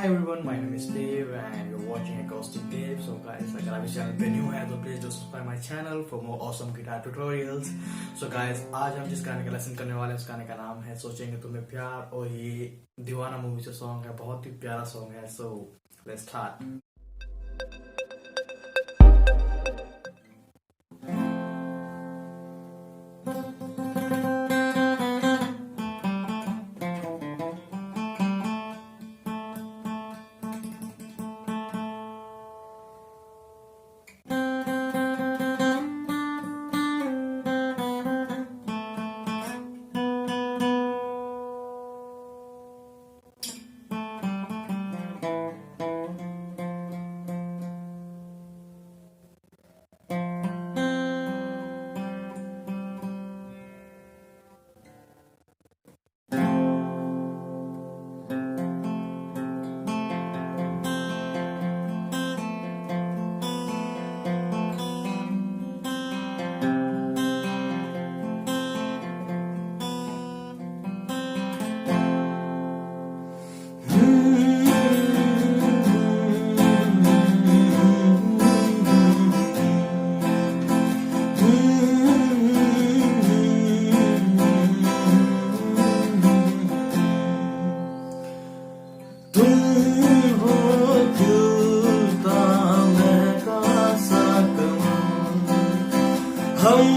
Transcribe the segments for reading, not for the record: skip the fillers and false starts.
Hi everyone, my name is Dave and you're watching Acoustic Dev. So guys, अगर आप इस channel पे new है तो please do subscribe my channel for more awesome guitar tutorials. So guys, आज हम जिस गाने का लेसन करने वाले हैं उस गाने का नाम है सोचेंगे तुम्हें प्यार और ये दीवाना मूवी से सॉन्ग है. बहुत ही प्यारा सॉन्ग है. So let's start. हम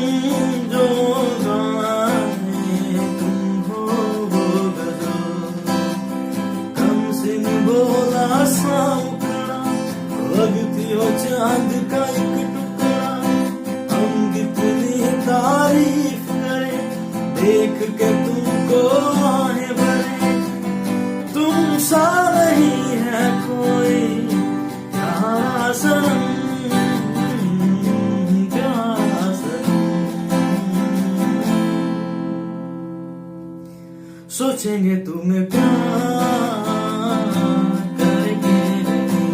जो गाए तुम हो वो गजल कम सिन बोला सा मुखड़ा लगती हो चांद का एक टुकड़ा. हम कितनी तारीफ करें देख के तुमको आने भरे. तुम सा नहीं है कोई प्यारा सनम. सोचेंगे तुम्हें प्यार करके नहीं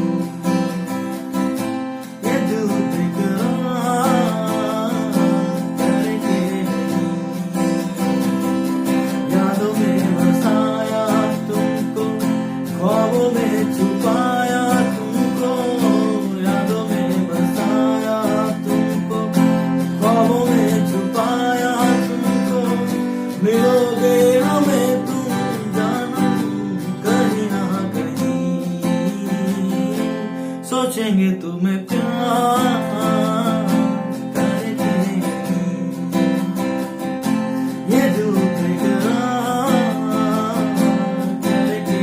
ये दिल बेकरार करके नहीं. यादों में बसाया तुमको ख्वाबों में छुपाया तुमको. यादों में बसाया तुमको ख्वाबों में छुपाया तुमको. मिलोगे हमें सोचेंगे तुम्हें प्यार करके ये दिल बेकरार करके.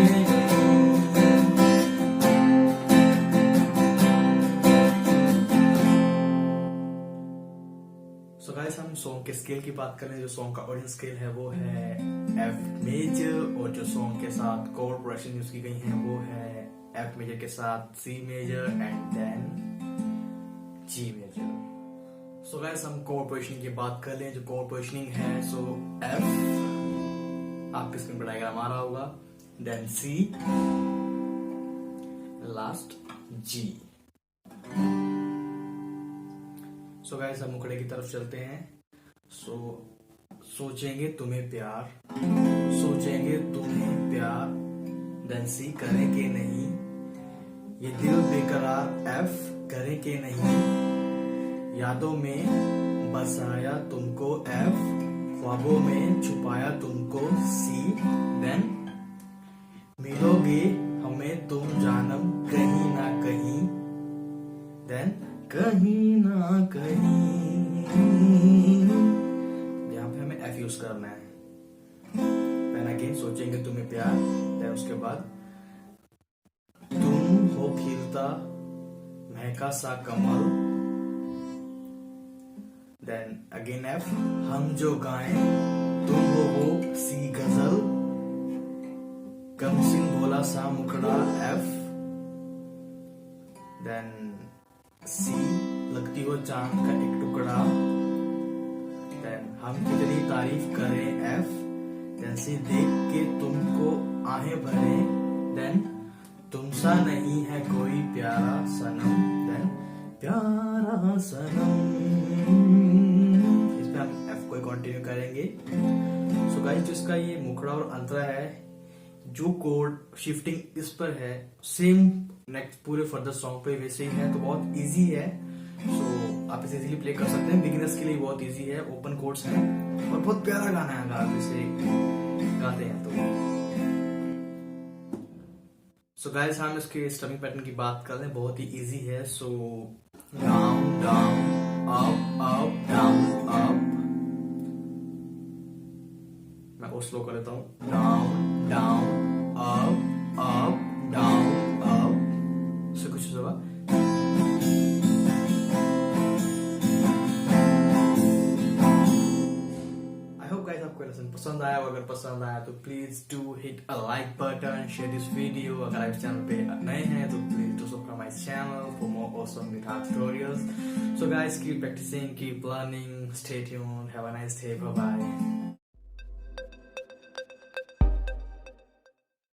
सो गाइस, हम सॉन्ग के स्केल की बात करें. जो सॉन्ग का ओरिजिनल स्केल है वो है एफ मेजर और जो सॉन्ग के साथ कॉर्ड प्रोग्रेशन यूज की गई है वो है एफ मेजर के साथ C major and then G major. So guys, हम कॉर्ड पोजीशनिंग की बात कर लें. जो कॉर्ड पोजीशनिंग है सो एफ आपके स्क्रीन पर डायग्राम आ रहा होगा, then C, last G. So guys, हम मुखड़े की तरफ चलते हैं. सोचेंगे तुम्हें प्यार, सोचेंगे तुम्हें प्यार, देन सी करें के नहीं ये दिल बेकरार, एफ करें के नहीं यादों में बसाया तुमको, एफ ख्वाबों में छुपाया तुमको, सी, देन मिलोगे हमें तुम जानम कहीं ना कहीं, देन कहीं ना कहीं. यहाँ पे हमें एफ यूज करना है. पहला अगेन सोचेंगे तुम्हें प्यार, देन उसके बाद तुम हो खिलता महका सा कमल, देन अगेन एफ हम जो गाएं तुम हो सी गजल कम सिन भोला सा मुखड़ा, एफ, देन सी लगती हो चांद का एक टुकड़ा, देन हम कितनी तारीफ करें, एफ, देन सी देख के तुमको आहें भरे, देन तुम सा नहीं है कोई प्यारा सनम, देन प्यारा सनम. इस पे हम एफ को कंटिन्यू करेंगे. सो गाइस, जो इसका ये मुखड़ा और अंतरा है जो कोड शिफ्टिंग इस पर है सेम नेक्स्ट पूरे फर्दर सॉन्ग पे वैसे ही है, तो बहुत इजी है। सो आप इसे इजीली प्ले कर सकते हैं, बिगिनर्स के लिए बहुत इजी है, ओपन कोड्स हैं और बहुत प्यारा गाना है अगर आप इसे गाते हैं तो। सो गाइस हम इसके स्ट्रमिंग पैटर्न की बात कर रहे हैं, बहुत ही इजी है। So down down up up down up, मैं और स्लो कर लेता हूँ, down down up up down up, से कुछ होगा। आई होप गाइस आपको लेसन पसंद आया, अगर पसंद आया तो please do hit a like button, share this video. अगर आप इस चैनल पे नए हैं तो please do subscribe my channel for more awesome guitar tutorials. So guys, keep practicing, keep learning, stay tuned, have a nice day, bye bye.